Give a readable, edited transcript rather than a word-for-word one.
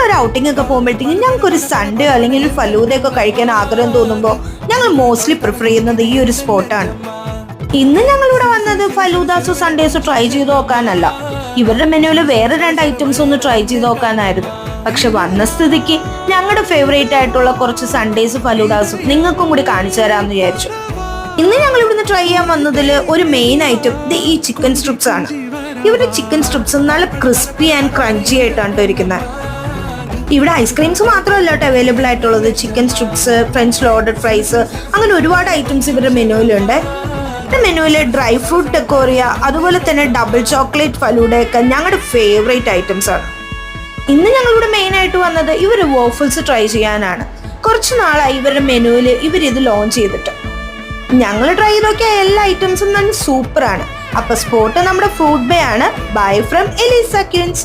ഒരു ഔട്ടിംഗ് ഒക്കെ പോകുമ്പോഴത്തേക്കും ഞങ്ങൾക്ക് ഒരു സൺഡേ അല്ലെങ്കിൽ ഒരു ഫലൂദയൊക്കെ കഴിക്കാൻ ആഗ്രഹം തോന്നുമ്പോൾ ഞങ്ങൾ മോസ്റ്റ്ലി പ്രിഫർ ചെയ്യുന്നത് ഈ ഒരു സ്പോട്ടാണ്. ഇന്ന് ഞങ്ങളിവിടെ വന്നത് ഫലൂദാസോ സൺഡേസോ ട്രൈ ചെയ്ത് നോക്കാനല്ല, ഇവരുടെ മെനുവിൽ വേറെ 2 ഐറ്റംസ് ഒന്ന് ട്രൈ ചെയ്ത് നോക്കാനായിരുന്നു. പക്ഷെ വന്ന സ്ഥിതിക്ക് ഞങ്ങളുടെ ഫേവറേറ്റ് ആയിട്ടുള്ള കുറച്ച് സൺഡേസ് ഫലൂദാസും നിങ്ങൾക്കും കൂടി കാണിച്ചു തരാമെന്ന് വിചാരിച്ചു. ഇന്ന് ഞങ്ങൾ ഇവിടുന്ന് ട്രൈ ചെയ്യാൻ വന്നതിൽ ഒരു മെയിൻ ഐറ്റം ഈ ചിക്കൻ സ്ട്രിപ്സ് ആണ്. ഇവരുടെ ചിക്കൻ സ്ട്രിപ്സ് നല്ല ക്രിസ്പി ആൻഡ് ക്രഞ്ചി ആയിട്ടാണ് ഇരിക്കുന്നത്. ഇവിടെ ഐസ്ക്രീംസ് മാത്രമല്ല കേട്ടോ അവൈലബിൾ ആയിട്ടുള്ളത്. Chicken strips, French loaded fries, അങ്ങനെ ഒരുപാട് ഐറ്റംസ് ഇവരുടെ മെനുവിലുണ്ട്. മെനുവിൽ ഡ്രൈ ഫ്രൂട്ട് ഡെക്കോറിയ, അതുപോലെ തന്നെ ഡബിൾ ചോക്ലേറ്റ് ഫലൂഡയൊക്കെ ഞങ്ങളുടെ ഫേവറേറ്റ് ഐറ്റംസ് ആണ്. ഇന്ന് ഞങ്ങളിവിടെ മെയിൻ ആയിട്ട് വന്നത് ഇവർ വോഫിൾസ് ട്രൈ ചെയ്യാനാണ്. കുറച്ച് നാളായി ഇവരുടെ മെനുവിൽ ഇവരിത് ലോഞ്ച് ചെയ്തിട്ട്. ഞങ്ങൾ ട്രൈ ചെയ്ത് നോക്കിയ എല്ലാ ഐറ്റംസും നല്ല സൂപ്പറാണ്. അപ്പൊ സ്പോട്ട് നമ്മുടെ ഫുഡ് ബേ ആണ്. Bye from Eliza Queens.